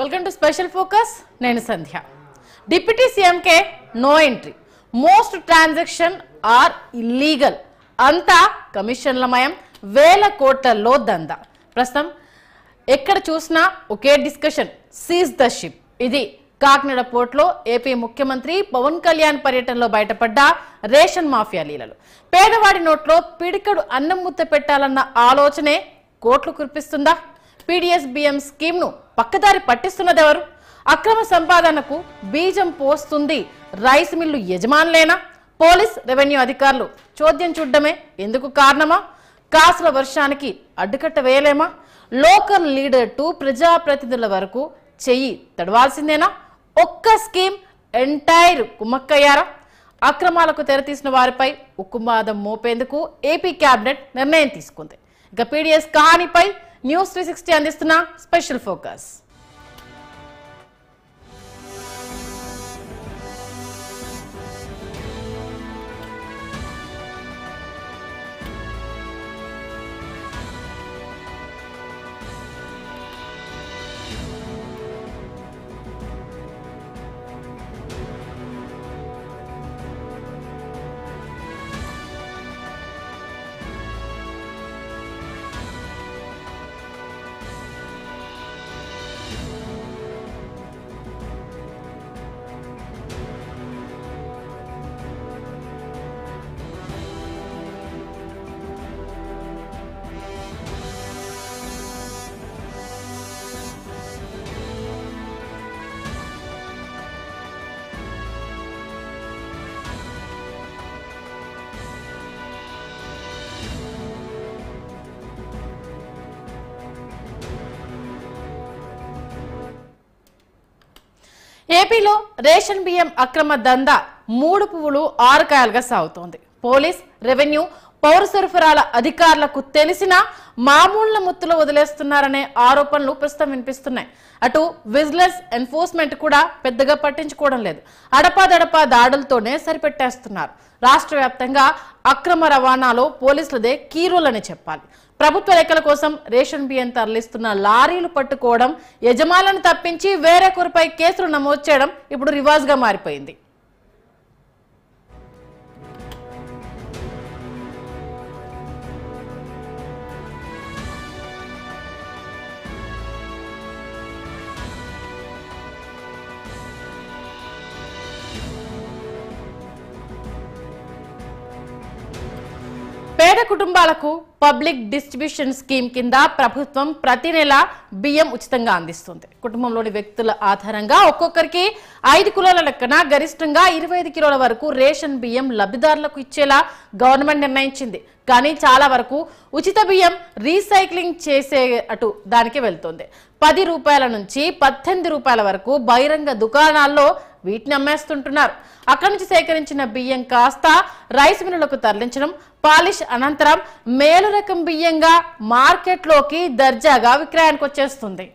Welcome to special focus. నేను Sandhya. Deputy సీఎంకే no entry, most transaction are illegal, అంతా కమిషన్లమయం, వేల కోట్లలో దందా. ప్రస్తుతం ఎక్కడ చూసినా ఒకే డిస్కషన్, సీజ్ ద షిప్. ఇది కాకినాడ పోర్టులో ఏపీ ముఖ్యమంత్రి పవన్ కళ్యాణ్ పర్యటనలో బయటపడ్డ రేషన్ మాఫియా లీలలు. పేదవాడి నోట్లో పిడికడు అన్నం ముద్ద పెట్టాలన్న ఆలోచనే కోట్లు కురిపిస్తుందా? పీడీఎస్బీఎం స్కీమ్ను పక్కదారి పట్టిస్తున్నదెవరు? అక్రమ సంపాదనకు బీజం పోస్తుంది రైస్ మిల్లు యజమానులేనా? పోలీస్, రెవెన్యూ అధికారులు చోద్యం చూడడమే ఎందుకు కారణమా? కాసుల వర్షానికి అడ్డుకట్ట వేయలేమా? లోకల్ లీడర్ టు ప్రజాప్రతినిధుల వరకు చెయ్యి తడవాల్సిందేనా? ఒక్క స్కీమ్ ఎంటైర్ కుమ్మక్కయ్యారా? అక్రమాలకు తెరతీసిన వారిపై ఉక్కుమాదం మోపేందుకు ఏపీ కేబినెట్ నిర్ణయం తీసుకుంది. ఇక పీడీఎస్ కహానీపై న్యూస్ 360 అందిస్తున్న స్పెషల్ ఫోకస్. ఏపీలో రేషన్ బియ్యం అక్రమ దందా 3 పువ్వులు 6 కాయలుగా సాగుతోంది. పోలీస్, రెవెన్యూ, పౌర సరఫరాల అధికారులకు తెలిసినా మామూళ్ల ముత్తులో వదిలేస్తున్నారనే ఆరోపణలు ప్రస్తుతం వినిపిస్తున్నాయి. అటు విజిలెన్స్, ఎన్ఫోర్స్మెంట్ కూడా పెద్దగా పట్టించుకోవడం లేదు. అడపాదడపా దాడులతోనే సరిపెట్టేస్తున్నారు. రాష్ట్ర వ్యాప్తంగా అక్రమ రవాణాలో పోలీసులదే కీ రోల్ అని చెప్పాలి. ప్రభుత్వ లెక్కల కోసం రేషన్ బియ్యం తరలిస్తున్న లారీలు పట్టుకోవడం, యజమానులను తప్పించి వేరొకరిపై కేసులు నమోదు చేయడం ఇప్పుడు రివాజ్గా మారిపోయింది. పేద కుటుంబాలకు పబ్లిక్ డిస్ట్రిబ్యూషన్ స్కీమ్ కింద ప్రభుత్వం ప్రతి నెల బియ్యం ఉచితంగా అందిస్తుంది. కుటుంబంలోని వ్యక్తుల ఆధారంగా ఒక్కొక్కరికి 5 కిలోల లెక్కన గరిష్టంగా 25 కిలోల వరకు రేషన్ బియ్యం లబ్ధిదారులకు ఇచ్చేలా గవర్నమెంట్ నిర్ణయించింది. కానీ చాలా వరకు ఉచిత బియ్యం రీసైక్లింగ్ చేసే అటు దానికి వెళ్తుంది. 10 రూపాయల నుంచి 18 రూపాయల వరకు బహిరంగ దుకాణాల్లో వీటిని అమ్మేస్తుంటున్నారు. అక్కడి నుంచి సేకరించిన బియ్యం కాస్త రైస్ మిల్లులకు తరలించడం, పాలిష్ అనంతరం మేలు రకం బియ్యంగా మార్కెట్లోకి దర్జాగా విక్రయానికి వచ్చేస్తుంది.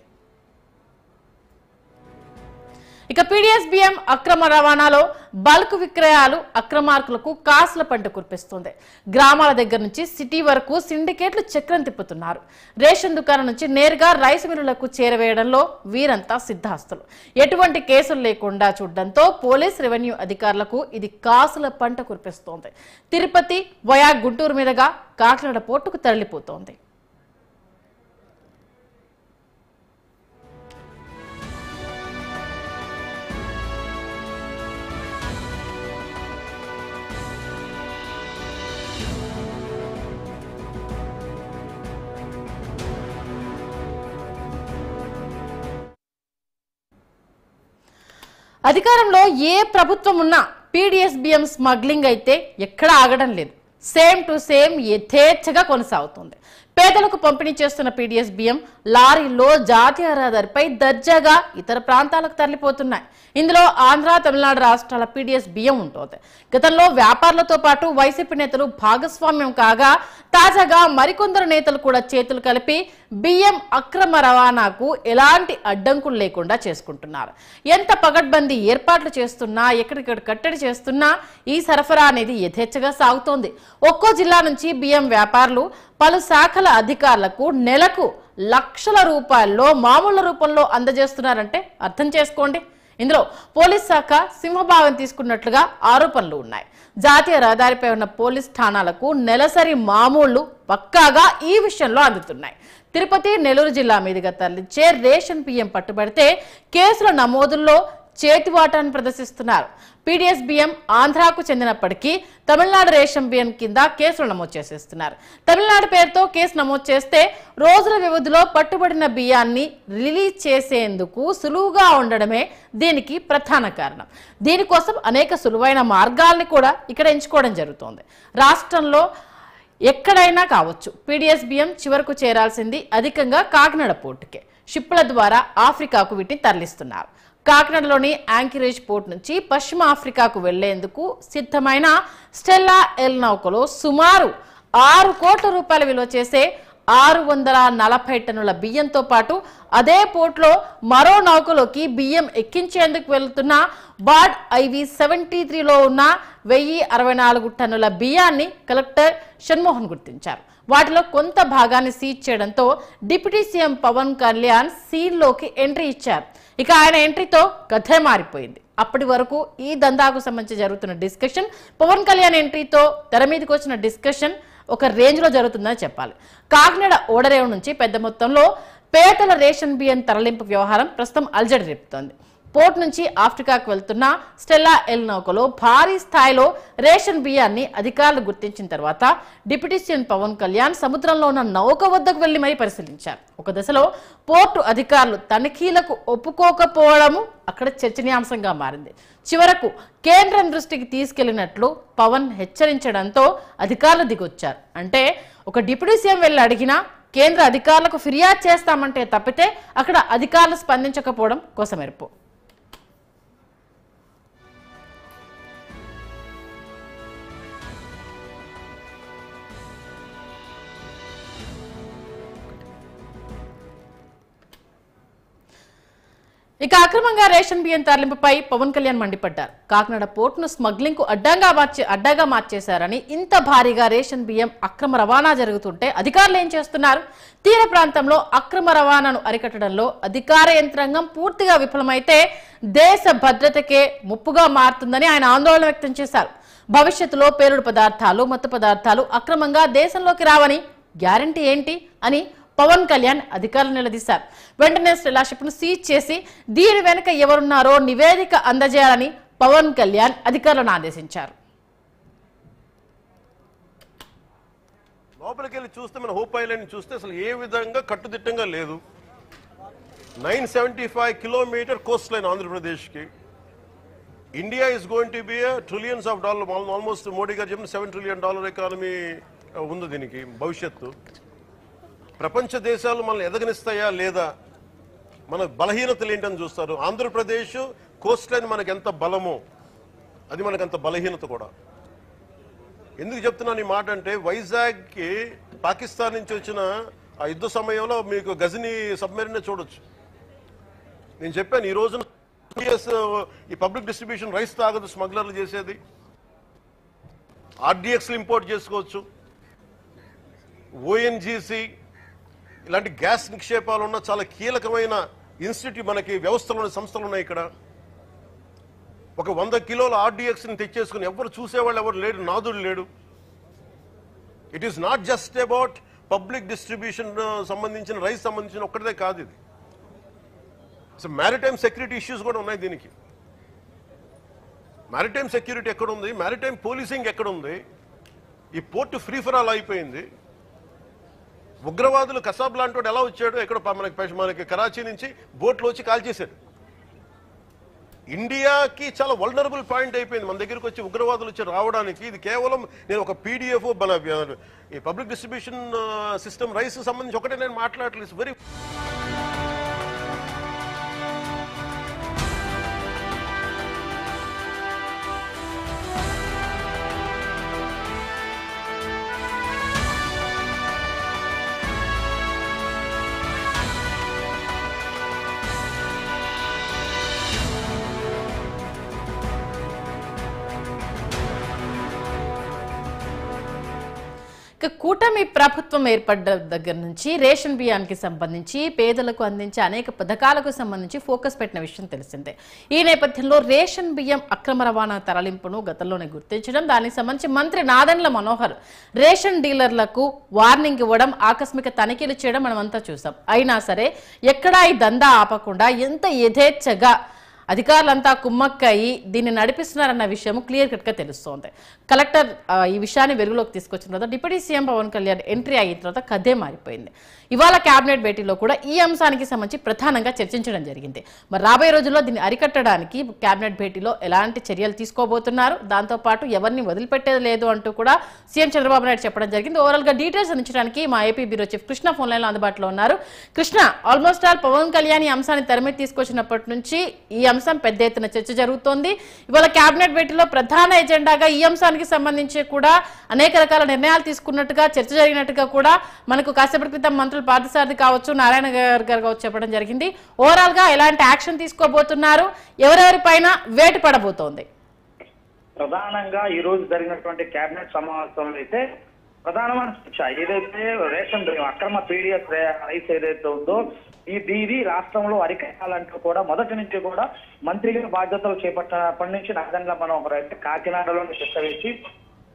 ఇక పీడీఎస్బీఎం అక్రమ రవాణాలో బల్క్ విక్రయాలు అక్రమార్కులకు కాసుల పంట కురిపిస్తుంది. గ్రామాల దగ్గర నుంచి సిటీ వరకు సిండికేట్లు చక్రం తిప్పుతున్నారు. రేషన్ దుకాణం నుంచి నేరుగా రైస్ మిల్లులకు చేరవేయడంలో వీరంతా సిద్ధహస్తులు. ఎటువంటి కేసులు లేకుండా చూడడంతో పోలీస్, రెవెన్యూ అధికారులకు ఇది కాసుల పంట కురిపిస్తోంది. తిరుపతి వయా గుంటూరు మీదుగా కాకినాడ పోర్టుకు తరలిపోతోంది. అధికారంలో ఏ ప్రభుత్వం ఉన్నా పీడీఎస్బీఎం స్మగ్లింగ్ అయితే ఎక్కడ ఆగడం లేదు. సేమ్ టు సేమ్ యథేచ్ఛగా కొనసాగుతుంది. పేదలకు పంపిణీ చేస్తున్న పీడీఎస్బీఎం లారీల్లో జాతీయ రహదారిపై దర్జాగా ఇతర ప్రాంతాలకు తరలిపోతున్నాయి. ఇందులో ఆంధ్ర, తమిళనాడు రాష్ట్రాల పీడీఎస్బీఎం ఉంటుంది. గతంలో వ్యాపారులతో పాటు వైసీపీ నేతలు భాగస్వామ్యం కాగా తాజాగా మరికొందరు నేతలు కూడా చేతులు కలిపి బియ్యం అక్రమ రవాణాకు ఎలాంటి అడ్డంకులు లేకుండా చేసుకుంటున్నారు. ఎంత పగడ్బందీ ఏర్పాట్లు చేస్తున్నా, ఎక్కడిక్కడ కట్టడి చేస్తున్నా ఈ సరఫరా అనేది యథేచ్ఛగా సాగుతోంది. ఒక్కో జిల్లా నుంచి బియ్యం వ్యాపారులు పలు శాఖల అధికారులకు నెలకు లక్షల రూపాయల్లో మామూలు రూపంలో అందజేస్తున్నారంటే అర్థం చేసుకోండి. ఇందులో పోలీస్ శాఖ సింహభాగం తీసుకున్నట్లుగా ఆరోపణలు ఉన్నాయి. జాతీయ రహదారిపై ఉన్న పోలీస్ స్థానాలకు నెలసరి మామూళ్లు పక్కాగా ఈ విషయంలో అందుతున్నాయి. తిరుపతి, నెల్లూరు జిల్లా మీదుగా తరలించే రేషన్ బియ్యం పట్టుబడితే కేసుల నమోదుల్లో చేతివాటాన్ని ప్రదర్శిస్తున్నారు. పీడీఎస్ బియ్యం ఆంధ్రాకు చెందినప్పటికీ తమిళనాడు రేషన్ బియ్యం కింద కేసులు నమోదు చేసేస్తున్నారు. తమిళనాడు పేరుతో కేసు నమోదు చేస్తే రోజుల వ్యవధిలో పట్టుబడిన బియ్యాన్ని రిలీజ్ చేసేందుకు సులువుగా ఉండడమే దీనికి ప్రధాన కారణం. దీనికోసం అనేక సులువైన మార్గాల్ని కూడా ఇక్కడ ఎంచుకోవడం జరుగుతోంది. రాష్ట్రంలో ఎక్కడైనా కావచ్చు, పీడీఎస్ బియ్యం చివరకు చేరాల్సింది అధికంగా కాకినాడ పోర్టుకే. షిప్పుల ద్వారా ఆఫ్రికాకు వీటిని తరలిస్తున్నారు. కాకినాడలోని యాంకరేజ్ పోర్ట్ నుంచి పశ్చిమ ఆఫ్రికాకు వెళ్లేందుకు సిద్ధమైన స్టెల్లా ఎల్ నౌకలో సుమారు 6 కోట్ల రూపాయల విలువ చేసే 640 టన్నుల బియ్యంతో పాటు అదే పోర్ట్లో మరో నౌకలోకి బియ్యం ఎక్కించేందుకు వెళ్తున్న బార్డ్ IV-73లో ఉన్న 1064 టన్నుల బియ్యాన్ని కలెక్టర్ షణ్మోహన్ గుర్తించారు. వాటిలో కొంత భాగాన్ని సీజ్ చేయడంతో డిప్యూటీ సీఎం పవన్ కళ్యాణ్ సీన్లోకి ఎంట్రీ ఇచ్చారు. ఇక ఆయన ఎంట్రీతో కథే మారిపోయింది. అప్పటి వరకు ఈ దందాకు సంబంధించి జరుగుతున్న డిస్కషన్, పవన్ కళ్యాణ్ ఎంట్రీతో తెర మీదకి వచ్చిన డిస్కషన్ ఒక రేంజ్ లో జరుగుతుందని చెప్పాలి. కాకినాడ ఓడరేవు నుంచి పెద్ద మొత్తంలో పేటల రేషన్ బియ్యం తరలింపు వ్యవహారం ప్రస్తుతం అల్జడి రేపుతోంది. పోర్ట్ నుంచి ఆఫ్రికాకు వెళ్తున్న స్టెల్లా ఎల్ నౌకలో భారీ స్థాయిలో రేషన్ బియ్యాన్ని అధికారులు గుర్తించిన తర్వాత డిప్యూటీ సీఎం పవన్ కళ్యాణ్ సముద్రంలో ఉన్న నౌక వద్దకు వెళ్లి మరీ పరిశీలించారు. ఒక దశలో పోర్టు అధికారులు తనిఖీలకు ఒప్పుకోకపోవడము అక్కడ చర్చనీయాంశంగా మారింది. చివరకు కేంద్రం దృష్టికి తీసుకెళ్లినట్లు పవన్ హెచ్చరించడంతో అధికారులు దిగొచ్చారు. అంటే ఒక డిప్యూటీ సీఎం వెళ్ళి అడిగినా కేంద్ర అధికారులకు ఫిర్యాదు చేస్తామంటే తప్పితే అక్కడ అధికారులు స్పందించకపోవడం కోసమెరుపు. ఇక అక్రమంగా రేషన్ బియ్యం తరలింపుపై పవన్ కళ్యాణ్ మండిపడ్డారు. కాకినాడ పోర్టును స్మగ్లింగ్ కు అడ్డాగా మార్చేశారని, ఇంత భారీగా రేషన్ బియ్యం అక్రమ రవాణా జరుగుతుంటే అధికారులు ఏం చేస్తున్నారు? తీర ప్రాంతంలో అక్రమ రవాణాను అరికట్టడంలో అధికార యంత్రాంగం పూర్తిగా విఫలమైతే దేశ భద్రతకే ముప్పుగా మారుతుందని ఆయన ఆందోళన వ్యక్తం చేశారు. భవిష్యత్తులో పేలుడు పదార్థాలు, మత్తు పదార్థాలు అక్రమంగా దేశంలోకి రావని గ్యారంటీ ఏంటి అని పవన్ కళ్యాణ్ అధికారులు నిలదీశారు. వెంటనే స్టెల్లా షిప్ను సీజ్ చేసి దీని వెనుక ఎవరున్నారో నివేదిక అందజేయాలని పవన్ కళ్యాణ్ అధికారులను ఆదేశించారు. లోపలికి వెళ్ళి చూస్తే మన హోప్ ఐలాండ్ చూస్తే అసలు ఏ విధంగా కట్టుదిట్టంగా లేదు. 975 కిలోమీటర్ కోస్ట్ లైన్ ఆంధ్రప్రదేశ్కి. India is going to be trillions of dollar, almost Modi గారు చెప్పిన $7 ట్రిలియన్ ఎకానమీ ఉంది దీనికి భవిష్యత్తు. ప్రపంచ దేశాలు మనల్ని ఎదగనిస్తాయా లేదా, మన బలహీనతలు ఏంటని చూస్తారు. ఆంధ్రప్రదేశ్ కోస్ట్ లైన్ మనకి ఎంత బలమో అది మనకు అంత బలహీనత కూడా. ఎందుకు చెప్తున్నాను ఈ మాట అంటే, వైజాగ్కి పాకిస్తాన్ నుంచి వచ్చిన ఆ యుద్ధ సమయంలో మీకు గజనీ సబ్మెరీన్ చూడొచ్చు. నేను చెప్పాను ఈ రోజున ఈ పబ్లిక్ డిస్ట్రిబ్యూషన్ రైస్ తాగదు స్మగ్లర్లు చేసేది. RDXలు ఇంపోర్ట్ చేసుకోవచ్చు. ONGC ఇలాంటి గ్యాస్ నిక్షేపాలు ఉన్న చాలా కీలకమైన ఇన్స్టిట్యూట్ మనకి వ్యవస్థలోని సంస్థలు ఉన్నాయి. ఇక్కడ ఒక 100 కిలోల RDXని తెచ్చేసుకుని ఎవరు చూసేవాళ్ళు ఎవరు లేడు, నాదుడు లేడు. It is not just about public distribution సంబంధించిన రైస్ సంబంధించిన ఒక్కటిదే కాదు ఇది. సో మ్యారిటైమ్ సెక్యూరిటీ ఇష్యూస్ కూడా ఉన్నాయి దీనికి. మ్యారిటైమ్ సెక్యూరిటీ ఎక్కడుంది, మ్యారిటైమ్ పోలీసింగ్ ఎక్కడుంది? ఈ పోర్టు ఫ్రీ ఫర్ ఆల్ అయిపోయింది. ఉగ్రవాదులు కసాబ్ లాంటి వాడు ఎలా వచ్చాడు, ఎక్కడ మనకి కరాచీ నుంచి బోట్లో వచ్చి కాల్ చేశాడు. ఇండియాకి చాలా వల్నరబుల్ పాయింట్ అయిపోయింది మన దగ్గరికి వచ్చి ఉగ్రవాదులు వచ్చి రావడానికి. ఇది కేవలం నేను ఒక PDF మన ఈ పబ్లిక్ డిస్ట్రిబ్యూషన్ సిస్టమ్ రైస్ సంబంధించి ఒకటే నేను మాట్లాడలేదు. వెరీ ఇక కూటమి ప్రభుత్వం ఏర్పడ్డ దగ్గర నుంచి రేషన్ బియ్యానికి సంబంధించి పేదలకు అందించే అనేక పథకాలకు సంబంధించి ఫోకస్ పెట్టిన విషయం తెలిసిందే. ఈ నేపథ్యంలో రేషన్ బియ్యం అక్రమ రవాణా తరలింపును గతంలోనే గుర్తించడం, దానికి సంబంధించి మంత్రి నాదెండ్ల మనోహర్ రేషన్ డీలర్లకు వార్నింగ్ ఇవ్వడం, ఆకస్మిక తనిఖీలు చేయడం మనమంతా చూసాం. అయినా సరే ఎక్కడా ఈ దందా ఆపకుండా ఎంత యథేచ్ఛగా అధికారులంతా కుమ్మక్కయి దీన్ని నడిపిస్తున్నారన్న విషయం క్లియర్ కట్ గా తెలుస్తోంది. కలెక్టర్ ఈ విషయాన్ని వెలుగులోకి తీసుకొచ్చిన తర్వాత deputy CM Pawan Kalyan entry అయిన తర్వాత కథే మారిపోయింది. ఇవాళ కేబినెట్ భేటీలో కూడా ఈ అంశానికి సంబంధించి ప్రధానంగా చర్చించడం జరిగింది. మరి రాబోయే రోజుల్లో దీన్ని అరికట్టడానికి కేబినెట్ భేటీలో ఎలాంటి చర్యలు తీసుకోబోతున్నారు, దాంతోపాటు ఎవరిని వదిలిపెట్టేది లేదు అంటూ కూడా సీఎం చంద్రబాబు నాయుడు చెప్పడం జరిగింది. ఓవరాల్ గా డీటెయిల్స్ అందించడానికి మా AP bureau chief Krishna phone line లో అందుబాటులో ఉన్నారు. కృష్ణ, ఆల్మోస్ట్ ఆల్ పవన్ కళ్యాణ్ ఈ అంశాన్ని తెరమీద తీసుకొచ్చినప్పటి నుంచి ఈ అంశం పెద్ద ఎత్తున చర్చ జరుగుతోంది. ఇవాళ కేబినెట్ భేటీలో ప్రధాన ఎజెండాగా ఈ అంశానికి సంబంధించి కూడా అనేక రకాల నిర్ణయాలు తీసుకున్నట్టుగా చర్చ జరిగినట్టుగా కూడా మనకు కాసేపటి క్రితం మంత్రులు పార్థసారథి కావచ్చు, నారాయణ గారు కావచ్చు చెప్పడం జరిగింది. ఓవరాల్ గా ఎలాంటి యాక్షన్ తీసుకోబోతున్నారు, ఎవరెవరి పైన వేటు పడబోతోంది? ప్రధానంగా ఈ రోజు జరిగినటువంటి కేబినెట్ సమావేశంలో అయితే ప్రధానమైన శిక్ష ఏదైతే రేషన్ అక్రమ పీడిఎస్ రైస్ ఏదైతే ఉందో ఇది రాష్ట్రంలో అరికట్టాలంటూ కూడా మొదటి నుంచి కూడా మంత్రిగా బాధ్యతలు చేపట్టినప్పటి నుంచి నాదెండ్ల మనోహర్ అయితే కాకినాడలో శిక్ష వేసి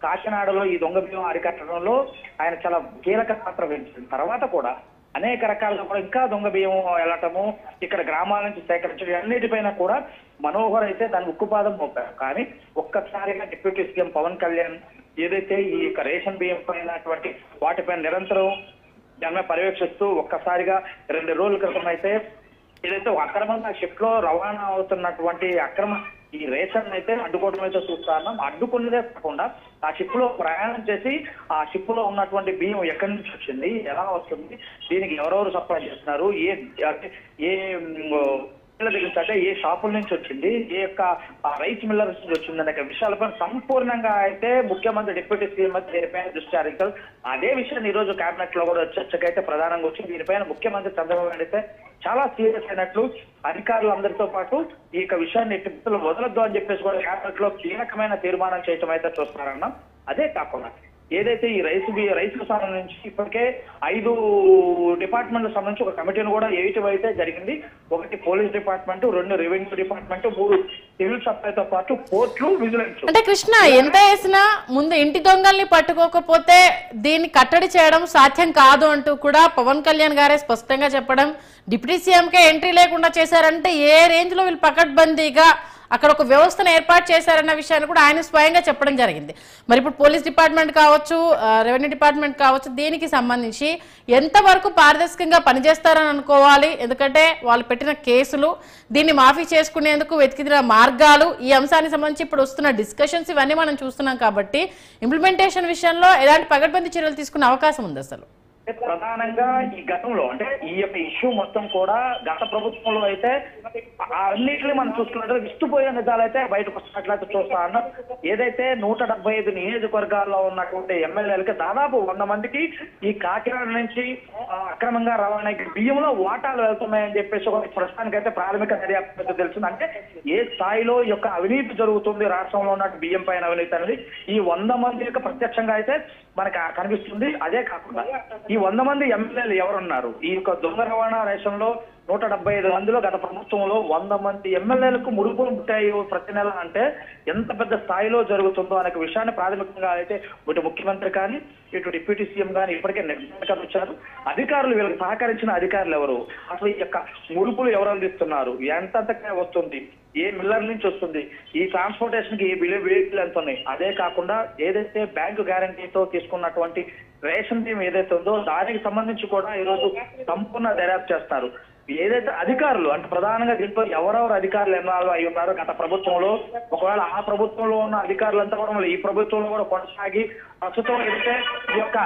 కాకినాడలో ఈ దొంగ బియ్యం అరికట్టడంలో ఆయన చాలా కీలక పాత్ర వహించిన తర్వాత కూడా అనేక రకాలుగా కూడా ఇంకా దొంగ బియ్యం వెళ్ళటము, ఇక్కడ గ్రామాల నుంచి సేకరించడం అన్నిటిపైన కూడా మనోహర్ అయితే దాని ఉక్కుపాదం మోపారు. కానీ ఒక్కసారిగా డిప్యూటీ సీఎం పవన్ కళ్యాణ్ ఏదైతే ఈ రేషన్ బియ్యం పైనటువంటి వాటిపైన నిరంతరం దాని పర్యవేక్షిస్తూ ఒక్కసారిగా 2 రోజుల క్రితం అయితే ఏదైతే అక్రమంగా షిప్ లో రవాణా అవుతున్నటువంటి అక్రమ ఈ రేషన్ అయితే అడ్డుకోవడం అయితే చూస్తున్నాం. అడ్డుకున్నదే కాకుండా ఆ షిప్ లో ప్రయాణం చేసి ఆ షిప్ లో ఉన్నటువంటి బియ్యం ఎక్కడి నుంచి వచ్చింది, ఎలా వస్తుంది, దీనికి ఎవరెవరు సప్లై చేస్తున్నారు, ఏ అంటే ఏ షాపుల నుంచి వచ్చింది, ఏ యొక్క రైస్ మిల్లర్ నుంచి వచ్చింది అనే విషయాలపై సంపూర్ణంగా అయితే ముఖ్యమంత్రి డిప్యూటీ సీఎం దీనిపైన దృష్టి సారించారు. అదే విషయాన్ని ఈ రోజు కేబినెట్ లో కూడా చర్చకైతే ప్రధానంగా వచ్చింది. దీనిపైన ముఖ్యమంత్రి చంద్రబాబు నాయుడు అయితే చాలా సీరియస్ అయినట్లు అధికారులు అందరితో పాటు ఈ యొక్క విషయాన్ని ఎట్టి వదలొద్దు అని చెప్పేసి కూడా కేబినెట్ లో కీలకమైన తీర్మానం చేయటం అయితే చూస్తున్నారన్న. అదే కాకుండా ఏదైతే ఈ రైతుకు సంబంధించి ఇప్పటికే 5 డిపార్ట్మెంట్లకు సంబంధించి ఒక కమిటీని కూడా వేయటం అయితే జరిగింది. 1 police department, 2 revenue department, 3 civil సప్లైతో పాటు పోర్ట్లు, విజిలెన్స్. అంటే కృష్ణ, ఎంత వేసినా ముందు ఇంటి దొంగల్ని పట్టుకోకపోతే దీన్ని కట్టడి చేయడం సాధ్యం కాదు అంటూ కూడా పవన్ కళ్యాణ్ గారే స్పష్టంగా చెప్పడం, డిప్యూటీ సీఎంకే ఎంట్రీ లేకుండా చేశారంటే ఏ రేంజ్ లో వీళ్ళు పకడ్బందీగా అక్కడ ఒక వ్యవస్థను ఏర్పాటు చేశారన్న విషయాన్ని కూడా ఆయన స్వయంగా చెప్పడం జరిగింది. మరి ఇప్పుడు పోలీస్ డిపార్ట్మెంట్ కావచ్చు, రెవెన్యూ డిపార్ట్మెంట్ కావచ్చు, దీనికి సంబంధించి ఎంతవరకు పారదర్శకంగా పనిచేస్తారని అనుకోవాలి? ఎందుకంటే వాళ్ళు పెట్టిన కేసులు, దీన్ని మాఫీ చేసుకునేందుకు వెతికిన మార్గాలు, ఈ అంశానికి సంబంధించి ఇప్పుడు వస్తున్న డిస్కషన్స్ ఇవన్నీ మనం చూస్తున్నాం కాబట్టి ఇంప్లిమెంటేషన్ విషయంలో ఎలాంటి పకడ్బందీ చర్యలు తీసుకునే అవకాశం ఉంది అసలు? ప్రధానంగా ఈ గతంలో అంటే ఈ యొక్క ఇష్యూ మొత్తం కూడా గత ప్రభుత్వంలో అయితే అన్నింటినీ మనం చూసుకున్నట్టు విస్తుపోయే నిజాలు అయితే బయటకు వస్తున్నట్లయితే చూస్తా ఉన్నాం. ఏదైతే 175 నియోజకవర్గాల్లో ఉన్నటువంటి ఎమ్మెల్యేలకి దాదాపు 100 మందికి ఈ కాకినాడ నుంచి అక్రమంగా రవాణా బియ్యంలో వాటాలు వెళ్తున్నాయని చెప్పేసి ఒక ప్రస్తుతానికైతే ప్రాథమిక దర్యాప్తు తెలిసింది. అంటే ఏ స్థాయిలో ఈ యొక్క అవినీతి జరుగుతుంది రాష్ట్రంలో ఉన్న బియ్యం పైన అవినీతి అనేది ఈ 100 మంది యొక్క ప్రత్యక్షంగా అయితే మనకు కనిపిస్తుంది. అదే కాకుండా ఈ 100 మంది ఎమ్మెల్యేలు ఎవరున్నారు, ఈ యొక్క దొంగ రవాణా రేషన్లో 175 మందిలో గత ప్రభుత్వంలో 100 మంది ఎమ్మెల్యేలకు ముడుపులు పుట్టాయి ప్రతి నెల అంటే ఎంత పెద్ద స్థాయిలో జరుగుతుందో అనే విషయాన్ని ప్రాథమికంగా అయితే ఇటు ముఖ్యమంత్రి కానీ ఇటు డిప్యూటీ సీఎం కానీ ఇప్పటికే నిర్ణయాలు వచ్చారు. అధికారులు వీళ్ళకి సహకరించిన అధికారులు ఎవరు, అసలు ఈ యొక్క ముడుపులు ఎవరు అందిస్తున్నారు, ఎంతగా వస్తుంది, ఏ మిల్లర్ నుంచి వస్తుంది, ఈ ట్రాన్స్పోర్టేషన్ కి ఏ వెహికల్ ఎంత ఉన్నాయి, అదే కాకుండా ఏదైతే బ్యాంకు గ్యారంటీతో తీసుకున్నటువంటి రేషన్ బియ్యం ఏదైతే ఉందో దానికి సంబంధించి కూడా ఈరోజు సంపూర్ణ దర్యాప్తు చేస్తారు. ఏదైతే అధికారులు అంటే ప్రధానంగా దీంట్లో ఎవరెవరు అధికారులు ఎన్నాళ్ళు అయి ఉన్నారో గత ప్రభుత్వంలో, ఒకవేళ ఆ ప్రభుత్వంలో ఉన్న అధికారులంతా కూడా ఈ ప్రభుత్వంలో కూడా కొనసాగి ప్రస్తుతం ఏదైతే ఈ యొక్క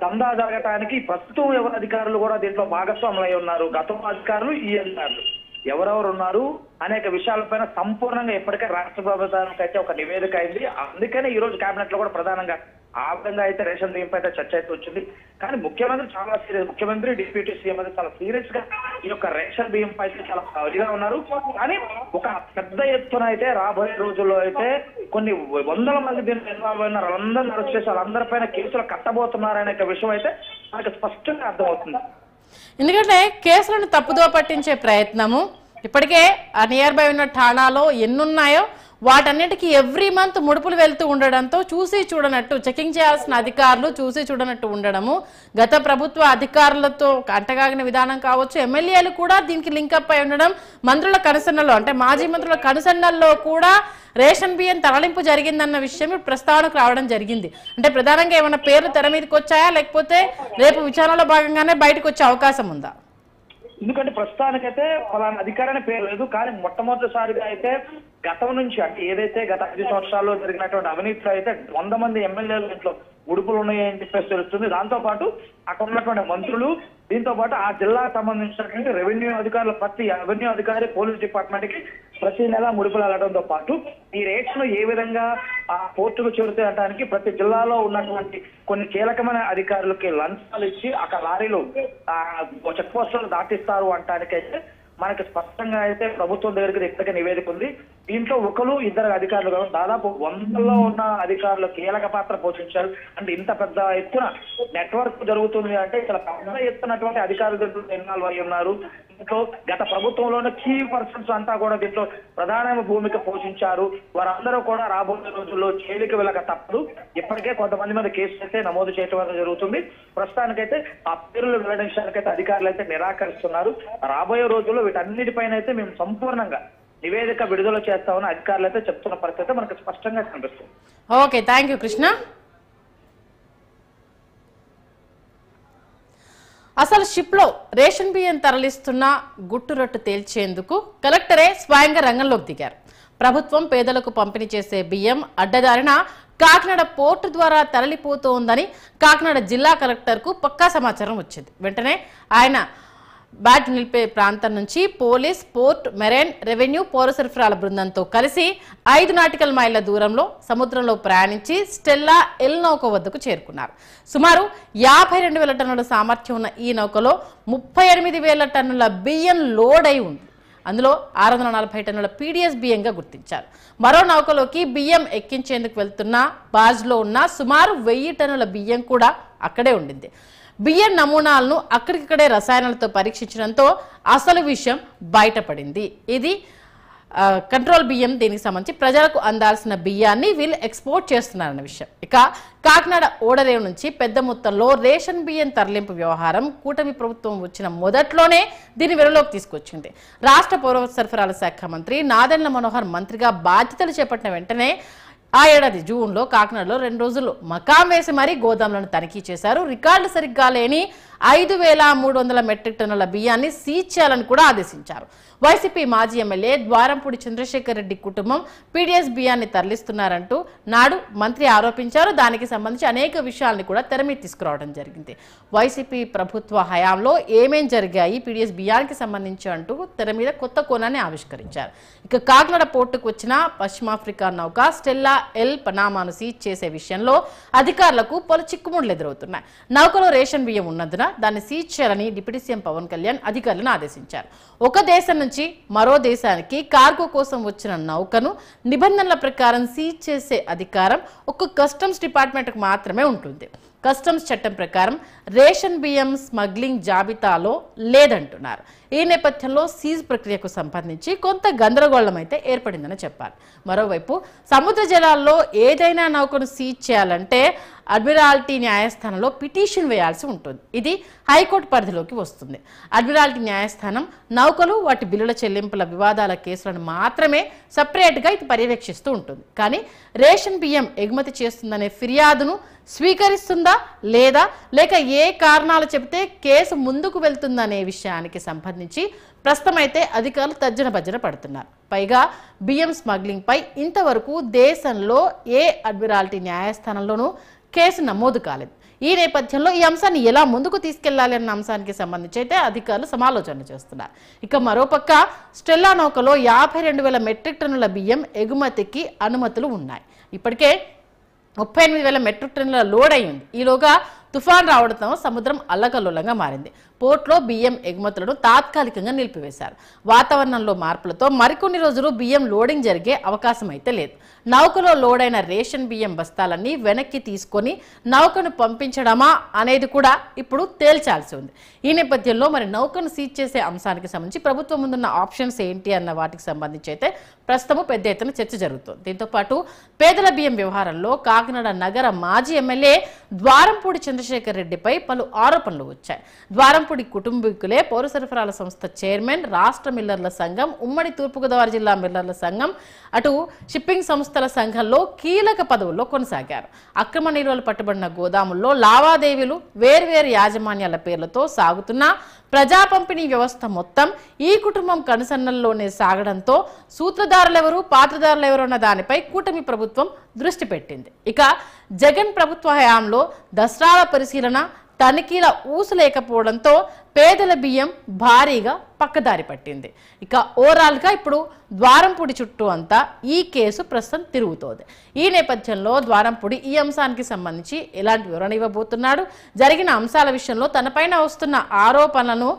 దందా జరగటానికి ప్రస్తుతం ఎవరు అధికారులు కూడా దీంట్లో భాగస్వాములు అయి ఉన్నారు, గతంలో అధికారులు ఈ అధికారులు ఎవరెవరు ఉన్నారు అనేక విషయాలపైన సంపూర్ణంగా ఇప్పటికే రాష్ట్ర ప్రభుత్వానికి అయితే ఒక నివేదిక అయింది. అందుకనే ఈ రోజు కేబినెట్ లో కూడా ప్రధానంగా ఆ విధంగా అయితే రేషన్ బియ్యం పైన చర్చ అయితే వచ్చింది. కానీ ముఖ్యమంత్రి చాలా సీరియస్, ముఖ్యమంత్రి డిప్యూటీ సీఎం అయితే చాలా సీరియస్ గా ఈ యొక్క రేషన్ బియ్యం పై అయితే చాలా ఇదిగా ఉన్నారు. కానీ ఒక పెద్ద ఎత్తున అయితే రాబోయే రోజుల్లో అయితే కొన్ని వందల మంది దీంట్లో ఇన్వాల్వ్ అయినారు, వాళ్ళందరినీ అరెస్ట్ చేసి వాళ్ళందరిపైన కేసులు కట్టబోతున్నారనే విషయం అయితే మనకు స్పష్టంగా అర్థమవుతుంది. ఎందుకంటే కేసులను తప్పుదో పట్టించే ప్రయత్నము ఇప్పటికే ఆ నియర్ బై ఉన్న ఠాణాలో ఎన్నున్నాయో వాటన్నిటికీ ఎవ్రీ మంత్ ముడుపులు వెళ్తూ ఉండడంతో చూసి చూడనట్టు చెకింగ్ చేయాల్సిన అధికారులు చూసి చూడనట్టు ఉండడము, గత ప్రభుత్వ అధికారులతో అంటగాగిన విధానం కావచ్చు, ఎమ్మెల్యేలు కూడా దీనికి లింకప్ అయి ఉండడం, మంత్రుల కనుసన్నల్లో అంటే మాజీ మంత్రుల కనుసన్నల్లో కూడా రేషన్ బియ్యం తరలింపు జరిగిందన్న విషయం ప్రస్తావనకు రావడం జరిగింది. అంటే ప్రధానంగా ఏమైనా పేర్లు తెర మీదకి వచ్చాయా, లేకపోతే రేపు విచారణలో భాగంగానే బయటకు వచ్చే అవకాశం ఉందా? ఎందుకంటే ప్రస్తుతానికైతే ఫలానా అధికారాన్ని పేరు లేదు, కానీ మొట్టమొదటిసారిగా అయితే గతం నుంచి అంటే ఏదైతే గత 5 సంవత్సరాల్లో జరిగినటువంటి అవినీతిలో అయితే 100 మంది ఎమ్మెల్యేలు ఇంట్లో ఉడుపులు ఉన్నాయని చెప్పేసి తెలుస్తుంది. దాంతో పాటు అక్కడ ఉన్నటువంటి మంత్రులు, దీంతో పాటు ఆ జిల్లాకు సంబంధించినటువంటి రెవెన్యూ అధికారులు, ప్రతి రెవెన్యూ అధికారి పోలీస్ డిపార్ట్మెంట్ కి ప్రతి నెల ముడుపులు వెళ్ళడంతో పాటు ఈ రేట్స్ ను ఏ విధంగా ఆ పోర్టుకు చేరుతాయడానికి ప్రతి జిల్లాలో ఉన్నటువంటి కొన్ని కీలకమైన అధికారులకి లంచాలు ఇచ్చి అక్కడ లారీలు చెక్ పోస్టులు దాటిస్తారు అంటానికైతే మనకి స్పష్టంగా అయితే ప్రభుత్వం దగ్గరికి ఇప్పటికే నివేదిక ఉంది. దీంట్లో 1-2 అధికారులు కాదు, దాదాపు 100లో ఉన్న అధికారులు కీలక పాత్ర పోషించారు. అంటే ఇంత పెద్ద ఎత్తున నెట్వర్క్ జరుగుతుంది అంటే చాలా పెద్ద ఎత్తునటువంటి అధికారులు దీంట్లో ఇన్వాల్వ్ అయి ఉన్నారు. దీంట్లో గత ప్రభుత్వంలోనే కీ పర్సన్స్ అంతా కూడా దీంట్లో ప్రధానమైన భూమిక పోషించారు. వారందరూ కూడా రాబోయే రోజుల్లో జైలుకి వెళ్ళక తప్పదు. ఇప్పటికే కొంతమంది మీద కేసులు అయితే నమోదు చేయడం జరుగుతుంది. ప్రస్తుతానికైతే ఆ పేర్లు వెల్లడించడానికైతే అధికారులు అయితే నిరాకరిస్తున్నారు. రాబోయే రోజుల్లో వీటన్నిటిపైన అయితే మేము సంపూర్ణంగా నివేదిక విడుదల చేస్తామని అధికారులు అయితే చెప్తున్న పరిస్థితి మనకు స్పష్టంగా కనిపిస్తుంది. Okay, thank you Krishna. అసలు షిప్ లో రేషన్ బియ్యం తరలిస్తున్న గుట్టురట్టు తేల్చేందుకు కలెక్టరే స్వయంగా రంగంలోకి దిగారు. ప్రభుత్వం పేదలకు పంపిణీ చేసే బియ్యం అడ్డదారిన కాకినాడ పోర్టు ద్వారా తరలిపోతోందని కాకినాడ జిల్లా కలెక్టర్కు పక్కా సమాచారం వచ్చింది. వెంటనే ఆయన బ్యాట్ నిలిపే ప్రాంతం నుంచి పోలీస్, పోర్ట్, మెరైన్, రెవెన్యూ, పౌర సరఫరాల బృందంతో కలిసి 5 నాటికల్ మైళ్ళ దూరంలో సముద్రంలో ప్రయాణించి స్టెల్లా ఎల్ నౌక వద్దకు చేరుకున్నారు. సుమారు 52,000 టన్నుల సామర్థ్యం ఉన్న ఈ నౌకలో 38,000 టన్నుల బియ్యం లోడ్ అయి ఉంది. అందులో 640 టన్నుల పీడీఎస్ బియ్యంగా గుర్తించారు. మరో నౌకలోకి బియ్యం ఎక్కించేందుకు వెళ్తున్న బాజ్లో ఉన్న సుమారు 1000 టన్నుల బియ్యం కూడా అక్కడే ఉండింది. బియ్యం నమూనాలను అక్కడికక్కడే రసాయనాలతో పరీక్షించడంతో అసలు విషయం బయటపడింది. ఇది కంట్రోల్ బియ్యం. దీనికి సంబంధించి ప్రజలకు అందాల్సిన బియ్యాన్ని వీళ్ళు ఎక్స్పోర్ట్ చేస్తున్నారన్న విషయం. ఇక కాకినాడ ఓడరేవు నుంచి పెద్ద మొత్తంలో రేషన్ బియ్యం తరలింపు వ్యవహారం కూటమి ప్రభుత్వం వచ్చిన మొదట్లోనే దీన్ని వెలుగులోకి తీసుకొచ్చింది. రాష్ట్ర పౌర సరఫరాల శాఖ మంత్రి నాదెండ్ల మనోహర్ మంత్రిగా బాధ్యతలు చేపట్టిన వెంటనే ఆ ఏడాది జూన్లో కాకినాడలో 2 రోజులు మకాం వేసి మరీ గోదాంలను తనిఖీ చేశారు. రికార్డులు సరిగ్గా లేని 5,300 మెట్రిక్ టన్నుల బియ్యాన్ని సీజ్ చేయాలని కూడా ఆదేశించారు. వైసీపీ మాజీ ఎమ్మెల్యే ద్వారంపూడి చంద్రశేఖర్ రెడ్డి కుటుంబం పీడీఎస్ బియ్యాన్ని తరలిస్తున్నారంటూ నాడు మంత్రి ఆరోపించారు. దానికి సంబంధించి అనేక విషయాల్ని కూడా తెర మీద తీసుకురావడం జరిగింది. వైసీపీ ప్రభుత్వ హయాంలో ఏమేం జరిగాయి పీడీఎస్ బియ్యానికి సంబంధించి అంటూ తెర మీద కొత్త కోణాన్ని ఆవిష్కరించారు. ఇక కాకినాడ పోర్టుకు వచ్చిన పశ్చిమాఫ్రికా నౌక స్టెల్లా ఎల్ పనామాను సీజ్ చేసే విషయంలో అధికారులకు పలు చిక్కుముళ్లు ఎదురవుతున్నాయి. నౌకలో రేషన్ బియ్యం ఉన్నందున దాన్ని సీజ్ చేయాలని డిప్యూటీ సీఎం పవన్ కళ్యాణ్ అధికారులను ఆదేశించారు. ఒక దేశం నుంచి మరో దేశానికి కార్గో కోసం వచ్చిన నౌకను నిబంధనల ప్రకారం సీజ్ చేసే అధికారం ఒక్క కస్టమ్స్ డిపార్ట్మెంట్కు మాత్రమే ఉంటుంది. కస్టమ్స్ చట్టం ప్రకారం రేషన్ బియ్యం స్మగ్లింగ్ జాబితాలో లేదంటున్నారు. ఈ నేపథ్యంలో సీజ్ ప్రక్రియకు సంబంధించి కొంత గందరగోళం అయితే ఏర్పడిందని చెప్పాలి. మరోవైపు సముద్ర జలాల్లో ఏదైనా నౌకను సీజ్ చేయాలంటే అడ్మిరాల్టీ న్యాయస్థానంలో పిటిషన్ వేయాల్సి ఉంటుంది. ఇది హైకోర్టు పరిధిలోకి వస్తుంది. అడ్మిరాల్టీ న్యాయస్థానం నౌకలు, వాటి బిల్లుల చెల్లింపుల వివాదాల కేసులను మాత్రమే సపరేట్గా ఇది పర్యవేక్షిస్తూ ఉంటుంది. కానీ రేషన్ బియ్యం ఎగుమతి చేస్తుందనే ఫిర్యాదును స్వీకరిస్తుందా లేదా, లేక ఏ కారణాలు చెబితే కేసు ముందుకు వెళ్తుందనే విషయానికి సంబంధించి ప్రస్తుతం అయితే అధికారులు తర్జన భర్జన పడుతున్నారు. పైగా బియ్యం స్మగ్లింగ్ పై ఇంతవరకు దేశంలో ఏ అడ్మిరాల్టీ న్యాయస్థానంలోనూ కేసు నమోదు కాలేదు. ఈ నేపథ్యంలో ఈ అంశాన్ని ఎలా ముందుకు తీసుకెళ్లాలి అన్న అంశానికి సంబంధించి అయితే అధికారులు సమాలోచన చేస్తున్నారు. ఇక మరోపక్క స్టెల్లా నౌకలో 52,000 మెట్రిక్ టన్నుల బియ్యం ఎగుమతికి అనుమతులు ఉన్నాయి. ఇప్పటికే 38,000 మెట్రిక్ టన్నుల లోడ్ అయ్యింది. ఈలోగా తుఫాన్ రావడంతో సముద్రం అల్లకల్లోలంగా మారింది. పోర్ట్లో బియ్యం ఎగుమతులను తాత్కాలికంగా నిలిపివేశారు. వాతావరణంలో మార్పులతో మరికొన్ని రోజులు బియ్యం లోడింగ్ జరిగే అవకాశం అయితే లేదు. నౌకలో లోడైన రేషన్ బియ్యం బస్తాలన్నీ వెనక్కి తీసుకొని నౌకను పంపించడమా అనేది కూడా ఇప్పుడు తేల్చాల్సి ఉంది. ఈ నేపథ్యంలో మరి నౌకను సీజ్ చేసే అంశానికి సంబంధించి ప్రభుత్వం ముందున్న ఆప్షన్స్ ఏంటి అన్న వాటికి సంబంధించి అయితే ప్రస్తుతం పెద్ద ఎత్తున చర్చ జరుగుతోంది. దీంతో పాటు పేదల బియ్యం వ్యవహారంలో కాకినాడ నగర మాజీ ఎమ్మెల్యే ద్వారంపూడి చంద్రశేఖర్ రెడ్డిపై పలు ఆరోపణలు వచ్చాయి. ద్వారంపూడి కుటుంబీకులే పౌర సరఫరాల సంస్థ చైర్మన్, రాష్ట్ర మిల్లర్ల సంఘం, ఉమ్మడి తూర్పుగోదావరి జిల్లా మిల్లర్ల సంఘం, అటు షిప్పింగ్ సంస్థల సంఘంలో కీలక పదవుల్లో కొనసాగారు. అక్రమ నిల్వలు పట్టుబడిన గోదాముల్లో లావాదేవీలు వేర్వేరు యాజమాన్యాల పేర్లతో సాగుతున్న ప్రజా పంపిణీ వ్యవస్థ మొత్తం ఈ కుటుంబం కనుసన్నల్లోనే సాగడంతో సూత్రధారులెవరు, పాత్రధారులెవరు అన్న దానిపై కూటమి ప్రభుత్వం దృష్టి పెట్టింది. ఇక జగన్ ప్రభుత్వ హయాంలో దసరాల పరిశీలన, తనిఖీల ఊసు లేకపోవడంతో పేదల బియ్యం భారీగా పక్కదారి పట్టింది. ఇక ఓవరాల్గా ఇప్పుడు ద్వారంపూడి చుట్టూ అంతా ఈ కేసు ప్రస్తుతం తిరుగుతోంది. ఈ నేపథ్యంలో ద్వారంపూడి ఈ అంశానికి సంబంధించి ఎలాంటి వివరణ ఇవ్వబోతున్నాడు, జరిగిన అంశాల విషయంలో తనపైన వస్తున్న ఆరోపణలను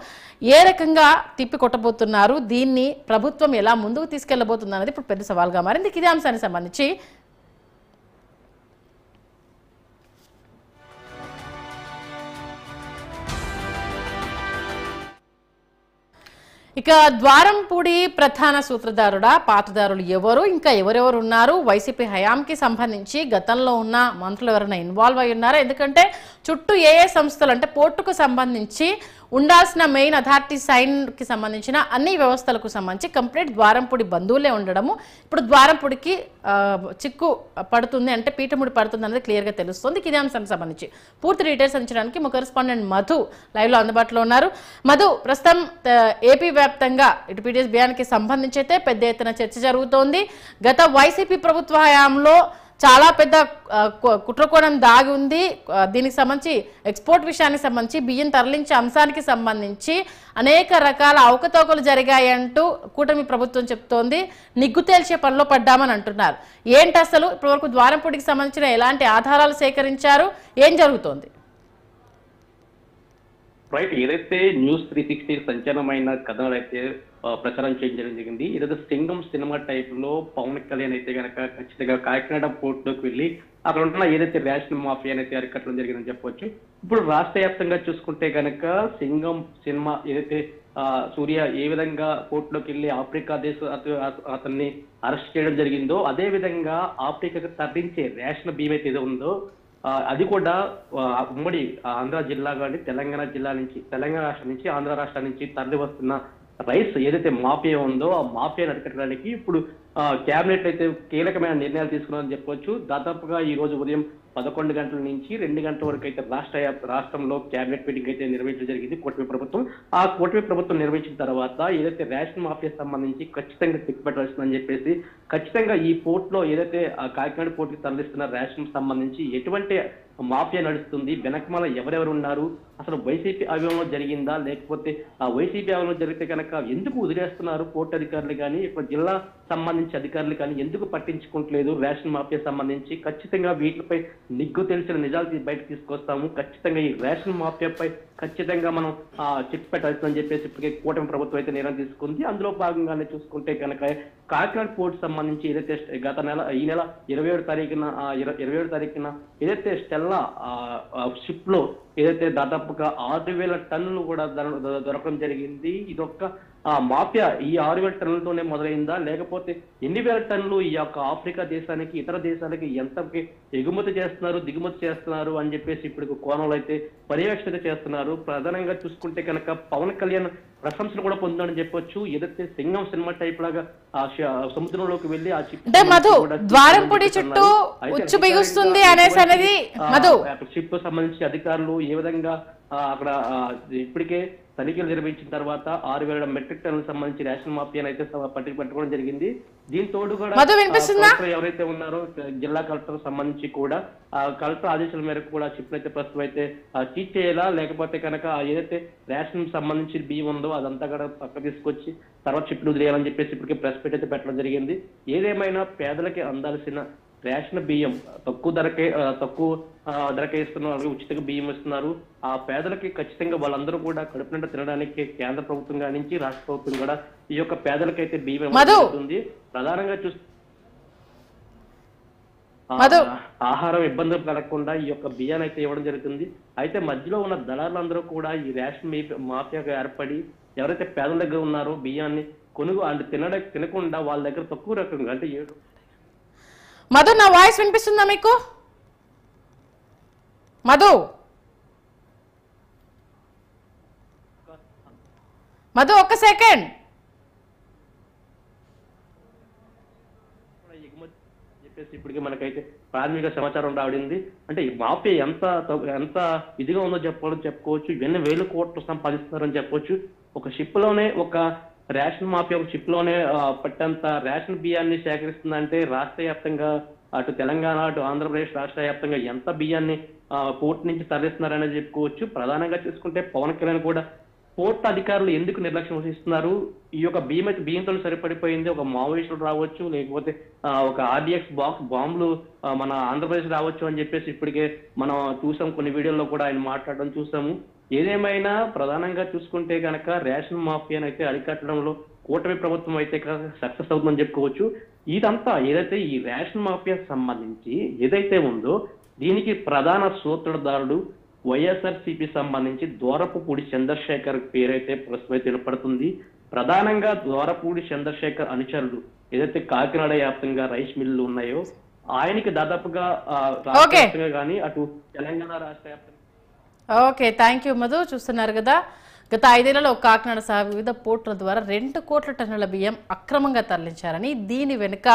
ఏ రకంగా తిప్పికొట్టబోతున్నారు, దీన్ని ప్రభుత్వం ఎలా ముందుకు తీసుకెళ్లబోతుంది అనేది ఇప్పుడు పెద్ద సవాల్గా మారింది. ఇదే అంశానికి సంబంధించి ఇక ద్వారంపూడి ప్రధాన సూత్రధారుడా, పాత్రధారులు ఎవరు, ఇంకా ఎవరెవరు ఉన్నారు, వైసీపీ హయాంకి సంబంధించి గతంలో ఉన్న మంత్రులు ఎవరైనా ఇన్వాల్వ్ అయి ఉన్నారా? ఎందుకంటే చుట్టూ ఏ సంస్థలు అంటే పోర్టుకు సంబంధించి ఉండాల్సిన మెయిన్ అథారిటీ సైన్కి సంబంధించిన అన్ని వ్యవస్థలకు సంబంధించి కంప్లీట్ ద్వారంపూడి బంధువులే ఉండడము ఇప్పుడు ద్వారంపూడికి చిక్కు పడుతుంది, అంటే పీఠముడి పడుతుంది అనేది క్లియర్గా తెలుస్తుంది. ఇదే అంశానికి సంబంధించి పూర్తి డీటెయిల్స్ అందించడానికి మా కరెస్పాండెంట్ మధు లైవ్లో అందుబాటులో ఉన్నారు. మధు, ప్రస్తుతం ఏపీ వ్యాప్తంగా ఇటు పీటీఎస్ బియ్యానికి సంబంధించి అయితే పెద్ద ఎత్తున చర్చ జరుగుతోంది. గత వైసీపీ ప్రభుత్వ హయాంలో చాలా పెద్ద కుట్రకోణం దాగి ఉంది. దీనికి సంబంధించి ఎక్స్పోర్ట్ విషయానికి సంబంధించి బియ్యం తరలించే అంశానికి సంబంధించి అనేక రకాల అవకతవకలు జరిగాయంటూ కూటమి ప్రభుత్వం చెప్తోంది. నిగ్గు తేల్చే పనిలో పడ్డామని అంటున్నారు. ఏంటి అసలు ఇప్పటివరకు ద్వారంపూడికి సంబంధించిన ఎలాంటి ఆధారాలు సేకరించారు, ఏం జరుగుతోంది? రైట్, ఏదైతే న్యూస్ 360 సంచలనమైన కథనాలు అయితే ప్రచారం చేయడం జరిగింది. ఏదైతే సింగం సినిమా టైప్ లో పవన్ కళ్యాణ్ అయితే కనుక ఖచ్చితంగా కాకినాడ పోర్ట్ లోకి వెళ్ళి అక్కడ ఉన్న ఏదైతే రేషన్ మాఫియా అయితే అరికట్టడం జరిగిందని చెప్పొచ్చు. ఇప్పుడు రాష్ట్ర వ్యాప్తంగా చూసుకుంటే కనుక సింగం సినిమా ఏదైతే సూర్య ఏ విధంగా కోర్టులోకి వెళ్ళి ఆఫ్రికా అతన్ని అరెస్ట్ చేయడం జరిగిందో అదే విధంగా ఆఫ్రికాకు తరలించే రేషన్ బియ్యం అయితే ఏదో ఉందో అది కూడా ఉమ్మడి ఆంధ్ర జిల్లా కానీ తెలంగాణ రాష్ట్రం నుంచి ఆంధ్ర రాష్ట్రం నుంచి తరలి వస్తున్న రైస్ ఏదైతే మాఫియా ఉందో ఆ మాఫియాని అరికట్టడానికి ఇప్పుడు క్యాబినెట్ అయితే కీలకమైన నిర్ణయాలు తీసుకున్నారని చెప్పొచ్చు. దాదాపుగా ఈ రోజు ఉదయం 11 గంటల నుంచి 2 గంటల వరకు అయితే రాష్ట్రంలో క్యాబినెట్ మీటింగ్ అయితే నిర్వహించడం జరిగింది కూటమి ప్రభుత్వం. ఆ కూటమి ప్రభుత్వం నిర్వహించిన తర్వాత ఏదైతే రేషన్ మాఫియా సంబంధించి ఖచ్చితంగా చెక్ పెట్టాల్సిందని చెప్పేసి ఖచ్చితంగా ఈ పోర్ట్ లో ఏదైతే కాకినాడ పోర్టుకి తరలిస్తున్న రేషన్ సంబంధించి ఎటువంటి మాఫియా నడుస్తుంది, వెనకమాల ఎవరెవరు ఉన్నారు, అసలు వైసీపీ ఆవిర్భావం జరిగిందా, లేకపోతే ఆ వైసీపీ ఆవిర్భావం జరిగితే కనుక ఎందుకు వదిలేస్తున్నారు పోర్టు అధికారులు కానీ ఇప్పుడు జిల్లా సంబంధించి అధికారులు కానీ ఎందుకు పట్టించుకోవట్లేదు రేషన్ మాఫియా సంబంధించి ఖచ్చితంగా వీటిపై నిగ్గు తెలిసిన నిజాలు బయటకు తీసుకొస్తాము. ఖచ్చితంగా ఈ రేషన్ మాఫియాపై ఖచ్చితంగా మనం చెక్ పెట్టాల్సిందని చెప్పేసి ఇప్పటికే కూటమి ప్రభుత్వం అయితే నిర్ణయం తీసుకుంది. అందులో భాగంగానే చూసుకుంటే కనుక కాకినాడ పోర్టు సంబంధించి ఏదైతే ఈ నెల 27వ తారీఖున ఏదైతే స్టెల్లా షిప్ లో ఏదైతే దాదాపుగా 6,000 టన్నులు కూడా దొరకడం జరిగింది. ఇదొక్క మాఫియా ఈ 6,000 టన్నులతోనే మొదలైందా, లేకపోతే ఎన్ని వేల టన్నులు ఈ యొక్క ఆఫ్రికా దేశానికి ఇతర దేశాలకి ఎంతకి ఎగుమతి చేస్తున్నారు దిగుమతి చేస్తున్నారు అని చెప్పేసి ఇప్పుడు కోణంలో అయితే పర్యవేక్షణ చేస్తున్నారు. ప్రధానంగా చూసుకుంటే కనుక పవన్ కళ్యాణ్ ప్రశంసలు కూడా పొందాడని చెప్పొచ్చు. ఏదైతే సింగం సినిమా టైప్ లాగా సముద్రంలోకి వెళ్ళి ఆ షిప్ సంబంధించి అధికారులు ఏ విధంగా అక్కడ ఇప్పటికే తనిఖీలు నిర్వహించిన తర్వాత 6,000 మెట్రిక్ టన్నులకు సంబంధించి రేషన్ మాఫియాను అయితే పట్టుకోవడం జరిగింది. దీంతో కూడా ఎవరైతే ఉన్నారో జిల్లా కలెక్టర్ సంబంధించి కూడా కలెక్టర్ ఆదేశాల మేరకు కూడా షిప్ అయితే ప్రస్తుతం అయితే చీట్ చేయాలా, లేకపోతే కనుక ఏదైతే రేషన్ సంబంధించి బియ్యం ఉందో అదంతా కూడా పక్క తీసుకొచ్చి తర్వాత షిప్లు వదిలేయాలని చెప్పేసి ఇప్పటికే ప్రెస్ మీట్ అయితే పెట్టడం జరిగింది. ఏదేమైనా పేదలకి అందాల్సిన రేషన్ బియ్యం తక్కువ ధరకే ఇస్తున్నారు, ఉచితంగా బియ్యం ఇస్తున్నారు. ఆ పేదలకి ఖచ్చితంగా వాళ్ళందరూ కూడా కడుపు నిండా తినడానికి కేంద్ర ప్రభుత్వం నుంచి రాష్ట్ర ప్రభుత్వం కూడా ఈ యొక్క పేదలకైతే బియ్యం ఇవ్వడం జరుగుతుంది. ప్రధానంగా ఆహారం ఇబ్బందులు కలగకుండా ఈ యొక్క బియ్యాన్ని అయితే ఇవ్వడం జరుగుతుంది. అయితే మధ్యలో ఉన్న దళారులందరూ కూడా ఈ రేషన్ మాఫియాగా ఏర్పడి ఎవరైతే పేదల దగ్గర ఉన్నారో బియ్యాన్ని తినకుండా వాళ్ళ దగ్గర తక్కువ రకంగా అంటే 7 మధు, నా వాయిస్ వినిపిస్తుందా మీకు? మధు ఒక్క సెకండ్. చెప్పేసి ఇప్పటికే మనకైతే ప్రాథమిక సమాచారం రావడింది. అంటే ఈ మాఫియా ఎంత ఇదిగా ఉందో చెప్పుకోవచ్చు. ఇవన్నీ 1000 కోట్లు సంపాదిస్తున్నారని చెప్పొచ్చు. ఒక షిప్ లోనే ఒక రేషన్ మాఫియా ఒక షిప్ లోనే పట్టంత రేషన్ బియ్యాన్ని సేకరిస్తుందంటే రాష్ట్ర వ్యాప్తంగా అటు తెలంగాణ అటు ఆంధ్రప్రదేశ్ రాష్ట్ర వ్యాప్తంగా ఎంత బియ్యాన్ని పోర్ట్ నుంచి తరలిస్తున్నారనేది చెప్పుకోవచ్చు. ప్రధానంగా చూసుకుంటే పవన్ కళ్యాణ్ కూడా పోర్ట్ అధికారులు ఎందుకు నిర్లక్ష్యం వహిస్తున్నారు, ఈ యొక్క బియ్యంతో సరిపడిపోయింది, ఒక మావోయిస్టులు రావచ్చు లేకపోతే ఒక ఆర్డిఎక్స్ బాంబులు మన ఆంధ్రప్రదేశ్ రావచ్చు అని చెప్పేసి ఇప్పటికే మనం చూసాం, కొన్ని వీడియోల్లో కూడా ఆయన మాట్లాడడం చూసాము. ఏదేమైనా ప్రధానంగా చూసుకుంటే కనుక రేషన్ మాఫియాను అయితే అరికట్టడంలో కూటమి ప్రభుత్వం అయితే సక్సెస్ అవుతుందని చెప్పుకోవచ్చు. ఇదంతా ఏదైతే ఈ రేషన్ మాఫియా సంబంధించి ఏదైతే ఉందో దీనికి ప్రధాన సూత్రధారుడు వైఎస్ఆర్సీపీ సంబంధించి దోరపుపూడి చంద్రశేఖర్ పేరైతే ప్రస్తుతం వినపడుతుంది. ప్రధానంగా దోరపూడి చంద్రశేఖర్ అనుచరులు ఏదైతే కాకినాడ వ్యాప్తంగా రైస్ మిల్లులు ఉన్నాయో ఆయనకి దాదాపుగా రాష్ట్ర వ్యాప్తంగా కానీ అటు తెలంగాణ రాష్ట్ర వ్యాప్తంగా. Okay, thank you Madhu. చూస్తున్నారు కదా, గత 5 ఏళ్లలో కాకినాడ సహా వివిధ పోర్టుల ద్వారా 2 కోట్ల టన్నుల బియ్యం అక్రమంగా తరలించారని, దీని వెనుక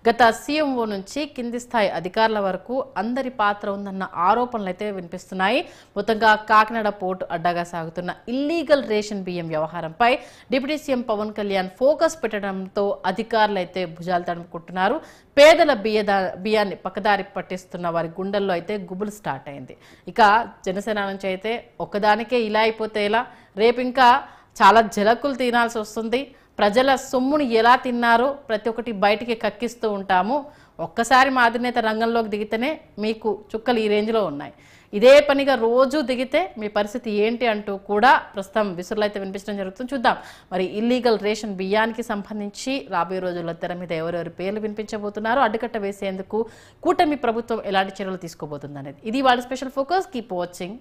గత సీఎంఓ నుంచి కింది స్థాయి అధికారుల వరకు అందరి పాత్ర ఉందన్న ఆరోపణలు అయితే వినిపిస్తున్నాయి. మొత్తంగా కాకినాడ పోర్టు అడ్డాగా సాగుతున్న ఇల్లీగల్ రేషన్ బియ్యం వ్యవహారంపై deputy CM Pawan Kalyan focus పెట్టడంతో అధికారులు అయితే భుజాలు తడుముకుంటున్నారు. పేదల బియ్యాన్ని పక్కదారి పట్టిస్తున్న వారి గుండెల్లో అయితే గుబులు స్టార్ట్ అయింది. ఇక జనసేన నుంచి అయితే ఒక్కదానికే ఇలా అయిపోతే ఎలా, రేపు ఇంకా చాలా జలకులు తినాల్సి వస్తుంది. ప్రజల సొమ్ముని ఎలా తిన్నారో ప్రతి ఒక్కటి బయటికి కక్కిస్తూ ఉంటాము. ఒక్కసారి మా అధినేత రంగంలోకి దిగితేనే మీకు చుక్కలు ఈ రేంజ్లో ఉన్నాయి. ఇదే పనిగా రోజు దిగితే మీ పరిస్థితి ఏంటి అంటూ కూడా ప్రస్తుతం విసురులు అయితే వినిపించడం జరుగుతుంది. చూద్దాం మరి ఇల్లీగల్ రేషన్ బియ్యానికి సంబంధించి రాబోయే రోజుల్లో తెర మీద ఎవరెవరి పేర్లు వినిపించబోతున్నారో, అడ్డుకట్ట వేసేందుకు కూటమి ప్రభుత్వం ఎలాంటి చర్యలు తీసుకోబోతుంది అనేది. ఇది వాళ్ళ స్పెషల్ ఫోకస్. Keep watching.